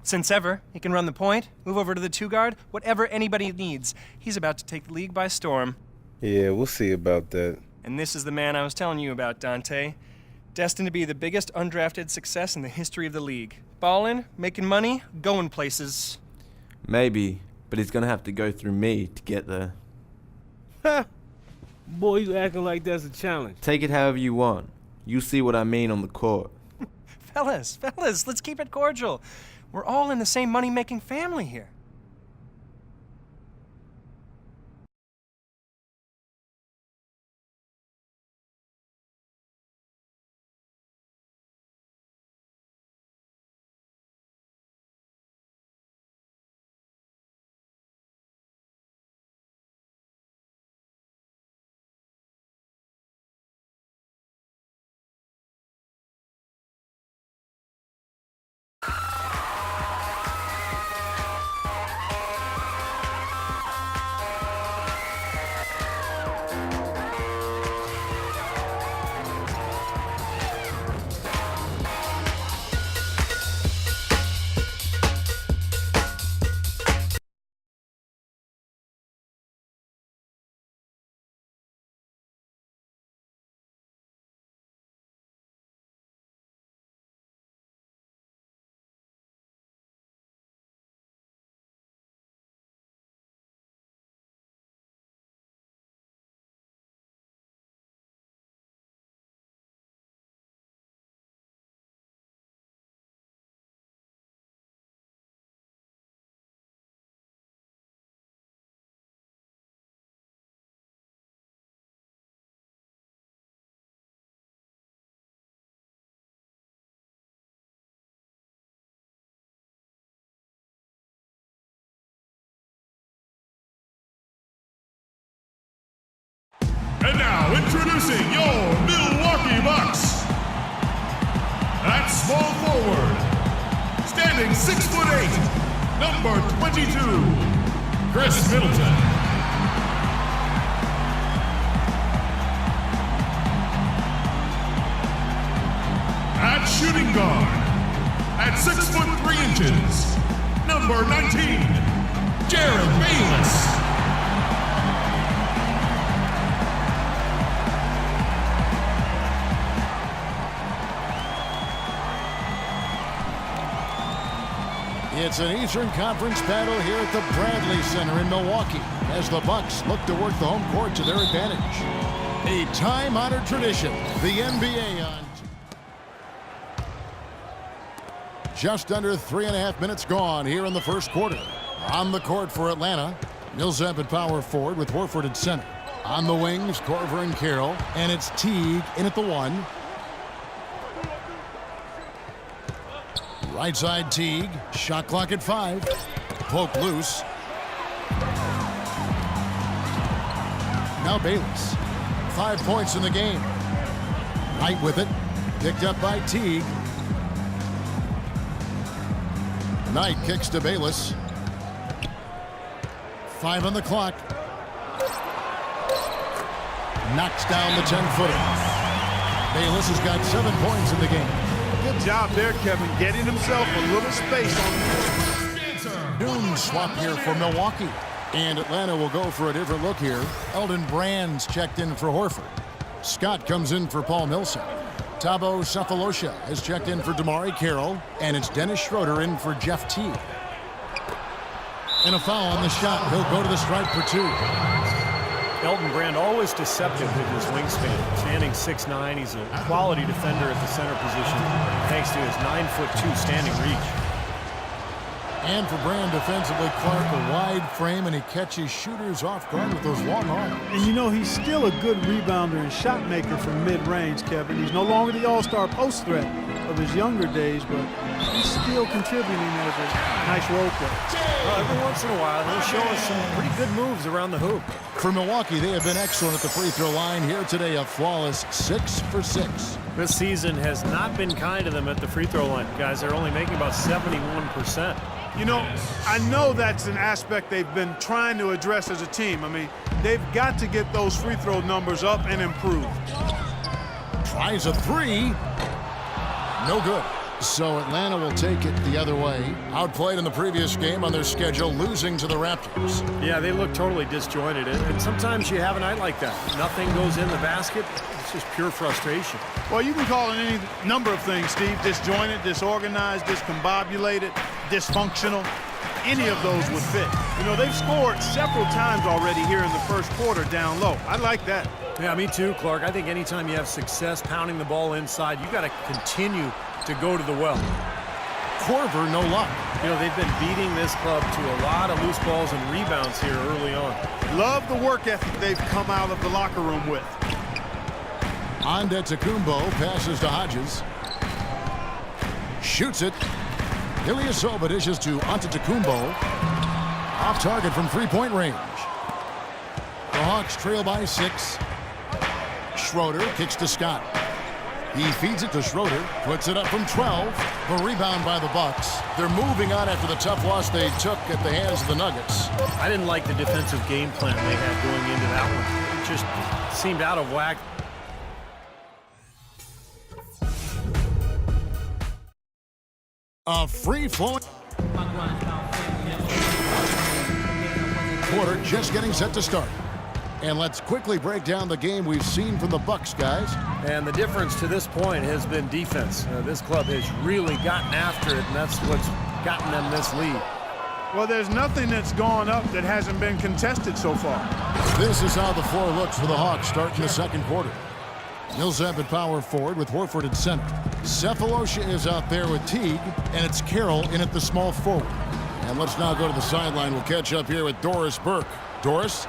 Since ever, he can run the point, move over to the two-guard, whatever anybody needs. He's about to take the league by storm. Yeah, we'll see about that. And this is the man I was telling you about, Dante. Destined to be the biggest undrafted success in the history of the league. Ballin', making money, going places. Maybe, but he's gonna have to go through me to get there. Ha! Boy, you acting like that's a challenge. Take it however you want. You see what I mean on the court. Fellas, let's keep it cordial. We're all in the same money-making family here. And now, introducing your Milwaukee Bucks. At small forward, standing 6'8", number 22, Chris Middleton. At shooting guard, at 6'3", number 19, Jerryd Bayless. It's an Eastern Conference battle here at the Bradley Center in Milwaukee as the Bucks look to work the home court to their advantage. A time-honored tradition, the NBA on. Just under 3.5 minutes gone here in the first quarter. On the court for Atlanta, Millsap at power forward with Horford at center. On the wings, Korver and Carroll, and it's Teague in at the 1. Right side Teague, shot clock at 5. Poke loose. Now Bayless. 5 points in the game. Knight with it, picked up by Teague. Knight kicks to Bayless. 5 on the clock. Knocks down the 10-footer. Bayless has got 7 points in the game. Good job there, Kevin, getting himself a little space on the court. Noon swap here for Milwaukee. And Atlanta will go for a different look here. Elton Brand's checked in for Horford. Scott comes in for Paul Millsap. Thabo Sefolosha has checked in for DeMarre Carroll. And it's Dennis Schroeder in for Jeff Teague. And a foul on the shot. He'll go to the stripe for 2. Elton Brand always deceptive with his wingspan. Standing 6'9", he's a quality defender at the center position thanks to his 9'2" standing reach. And for Brand defensively, Clark a wide frame, and he catches shooters off guard with those long arms. And you know, he's still a good rebounder and shot maker from mid-range, Kevin. He's no longer the all-star post threat of his younger days, but he's still contributing as a nice role player. Well, every once in a while, he'll show us some pretty good moves around the hoop. For Milwaukee, they have been excellent at the free throw line here today, a flawless 6 for 6. This season has not been kind to them at the free throw line. Guys, they're only making about 71%. You know, I know that's an aspect they've been trying to address as a team. I mean, they've got to get those free throw numbers up and improve. Tries a 3. No good. So Atlanta will take it the other way. Outplayed in the previous game on their schedule, losing to the Raptors. Yeah, they look totally disjointed. And sometimes you have a night like that. Nothing goes in the basket. It's just pure frustration. Well, you can call it any number of things, Steve. Disjointed, disorganized, discombobulated, dysfunctional. Any of those would fit. You know, they've scored several times already here in the first quarter down low. I like that. Yeah, me too, Clark. I think anytime you have success pounding the ball inside, you got to continue to go to the well. Korver, no luck. You know, they've been beating this club to a lot of loose balls and rebounds here early on. Love the work ethic they've come out of the locker room with. Antetokounmpo passes to Hodges. Shoots it. Ilyasova dishes to Antetokounmpo. Off target from three-point range. The Hawks trail by 6. Schroeder kicks to Scott. He feeds it to Schroeder, puts it up from 12. The rebound by the Bucks. They're moving on after the tough loss they took at the hands of the Nuggets. I didn't like the defensive game plan they had going into that one. It just seemed out of whack. A free-flowing quarter just getting set to start. And let's quickly break down the game we've seen from the Bucks, guys. And the difference to this point has been defense. This club has really gotten after it, and that's what's gotten them this lead. Well, there's nothing that's gone up that hasn't been contested so far. This is how the floor looks for the Hawks starting the second quarter. Millsap at power forward with Horford at center. Cephalosha is out there with Teague, and it's Carroll in at the small forward. And let's now go to the sideline. We'll catch up here with Doris Burke. Doris?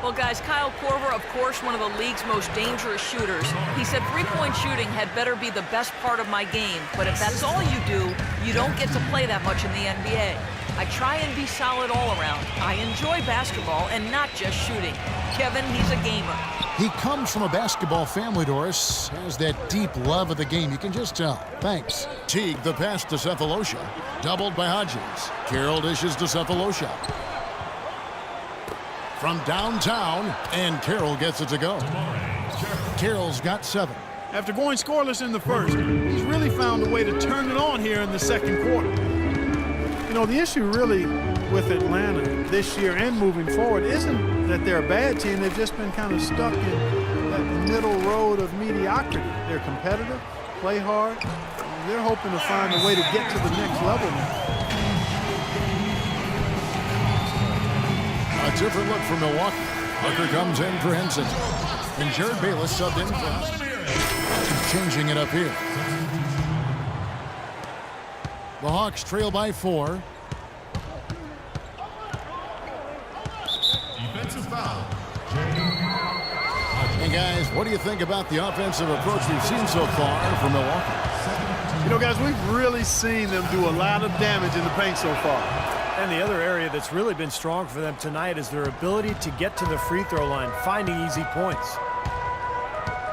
Well, guys, Kyle Korver, of course, one of the league's most dangerous shooters. He said three-point shooting had better be the best part of my game, but if that's all you do, you don't get to play that much in the NBA. I try and be solid all around. I enjoy basketball and not just shooting. Kevin, he's a gamer. He comes from a basketball family, Doris. Has that deep love of the game. You can just tell. Thanks. Teague, the pass to Cephalosha. Doubled by Hodges. Carroll dishes to Cephalosha. From downtown, and Carroll gets it to go. Carroll's got 7. After going scoreless in the first, he's really found a way to turn it on here in the second quarter. You know, the issue really with Atlanta this year and moving forward isn't that they're a bad team. They've just been kind of stuck in that middle road of mediocrity. They're competitive, play hard. They're hoping to find a way to get to the next level now. A different look for Milwaukee. Parker comes in for Henson. And Jared Bayless subbed in for changing it up here. The Hawks trail by 4. Defensive foul. And guys, what do you think about the offensive approach we've seen so far from Milwaukee? You know, guys, we've really seen them do a lot of damage in the paint so far. And the other area that's really been strong for them tonight is their ability to get to the free throw line, finding easy points.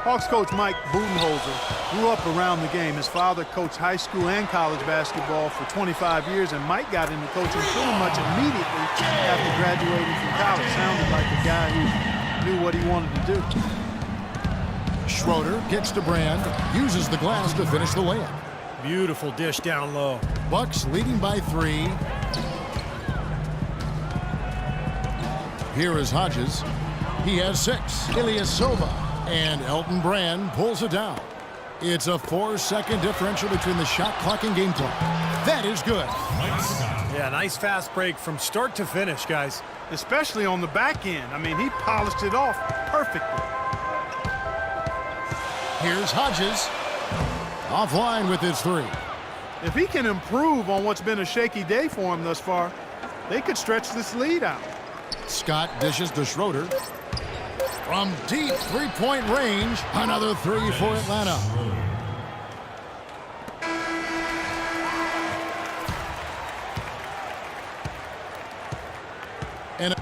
Hawks coach Mike Budenholzer grew up around the game. His father coached high school and college basketball for 25 years, and Mike got into coaching pretty much immediately after graduating from college. Sounded like a guy who knew what he wanted to do. Schroeder gets to Brand, uses the glass to finish the layup. Beautiful dish down low. Bucks leading by 3. Here is Hodges. He has 6. Ilyasova. And Elton Brand pulls it down. It's a 4-second differential between the shot clock and game clock. That is good. Yeah, nice fast break from start to finish, guys. Especially on the back end. I mean, he polished it off perfectly. Here's Hodges. Offline with his 3. If he can improve on what's been a shaky day for him thus far, they could stretch this lead out. Scott dishes to Schroeder. From deep three-point range, another 3 for Atlanta. And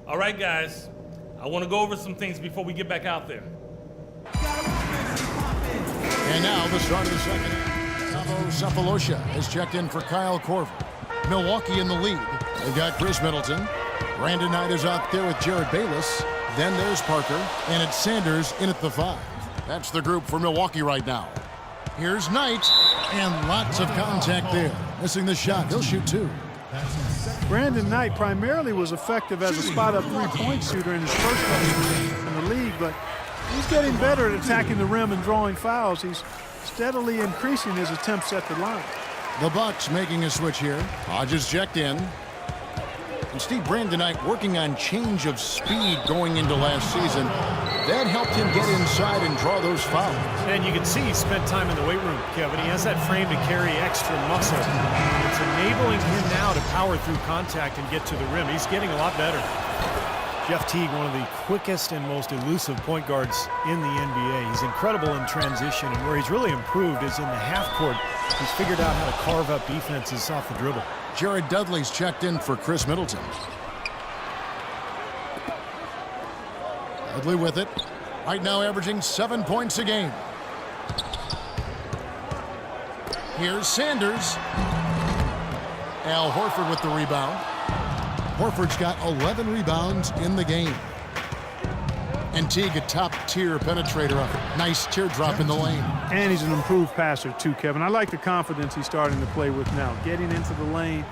all right, guys, I want to go over some things before we get back out there. And now the start of the second half. Cephalosha has checked in for Kyle Korver. Milwaukee in the lead. They've got Chris Middleton. Brandon Knight is out there with Jared Bayless. Then there's Parker, and it's Sanders in at the 5. That's the group for Milwaukee right now. Here's Knight, and lots of contact there. Missing the shot. He'll shoot 2. Brandon Knight primarily was effective as a spot-up three-point shooter in his first couple of games in the league, but he's getting better at attacking the rim and drawing fouls. He's steadily increasing his attempts at the line. The Bucks making a switch here. Hodges checked in. And Steve, Brandon Knight working on change of speed going into last season. That helped him get inside and draw those fouls. And you can see he spent time in the weight room, Kevin. He has that frame to carry extra muscle. It's enabling him now to power through contact and get to the rim. He's getting a lot better. Jeff Teague, one of the quickest and most elusive point guards in the NBA. He's incredible in transition, and where he's really improved is in the half court. He's figured out how to carve up defenses off the dribble. Jared Dudley's checked in for Chris Middleton. Dudley with it. Right now averaging 7 points a game. Here's Sanders. Al Horford with the rebound. Horford's got 11 rebounds in the game. And Teague, a top-tier penetrator. A nice teardrop in the lane. And he's an improved passer too, Kevin. I like the confidence he's starting to play with now. Getting into the lane,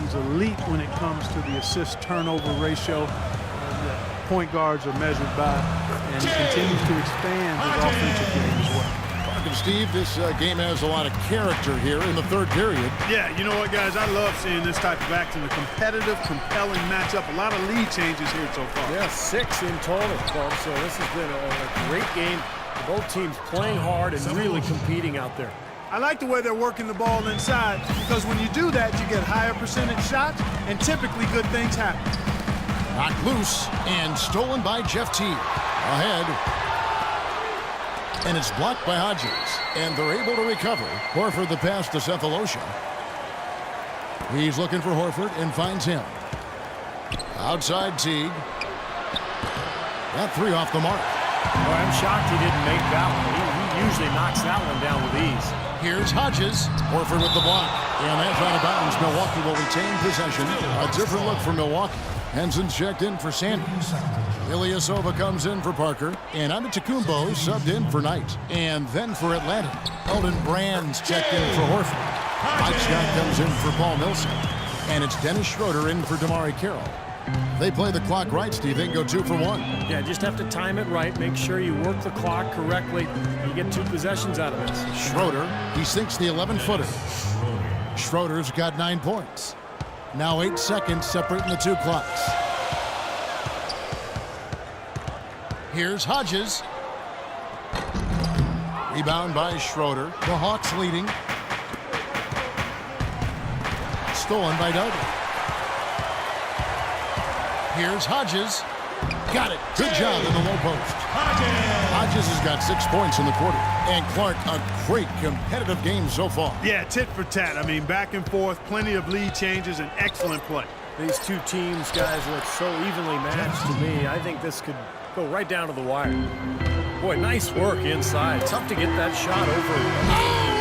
he's elite when it comes to the assist-turnover ratio that point guards are measured by, and he continues to expand his offensive game as well. And Steve, this game has a lot of character here in the third period. Yeah, you know what, guys? I love seeing this type of action. A competitive, compelling matchup. A lot of lead changes here so far. Yeah, 6 in total, folks. So this has been a great game. Both teams playing hard and really competing out there. I like the way they're working the ball inside, because when you do that, you get higher percentage shots, and typically good things happen. Knocked loose and stolen by Jeff Teague. Ahead. And it's blocked by Hodges. And they're able to recover. Horford the pass to Cephalosha. He's looking for Horford and finds him. Outside Teague. That 3 off the mark. Boy, I'm shocked he didn't make that one. He usually knocks that one down with ease. Here's Hodges. Horford with the block. And that's out of bounds. Milwaukee will retain possession. A different look for Milwaukee. Henson's checked in for Sanders. Ilyasova comes in for Parker. And Antetokounmpo subbed in for Knight. And then for Atlanta, Elton Brand's checked in for Horford. Mike Scott comes in for Paul Millsap. And it's Dennis Schroeder in for DeMarre Carroll. They play the clock right, Steve. They can go 2 for 1. Yeah, just have to time it right. Make sure you work the clock correctly. You get 2 possessions out of it. Schroeder, he sinks the 11-footer. Schroeder's got 9 points. Now 8 seconds separating the 2 clocks. Here's Hodges. Rebound by Schroeder. The Hawks leading. Stolen by Dudley. Here's Hodges. Got it. Good job in the low post. Hodges has got 6 points in the quarter. And Clark, a great competitive game so far. Yeah, tit for tat. I mean, back and forth, plenty of lead changes, and excellent play. These 2 teams, guys, look so evenly matched to me. I think this could go right down to the wire. Boy, nice work inside. Tough to get that shot over.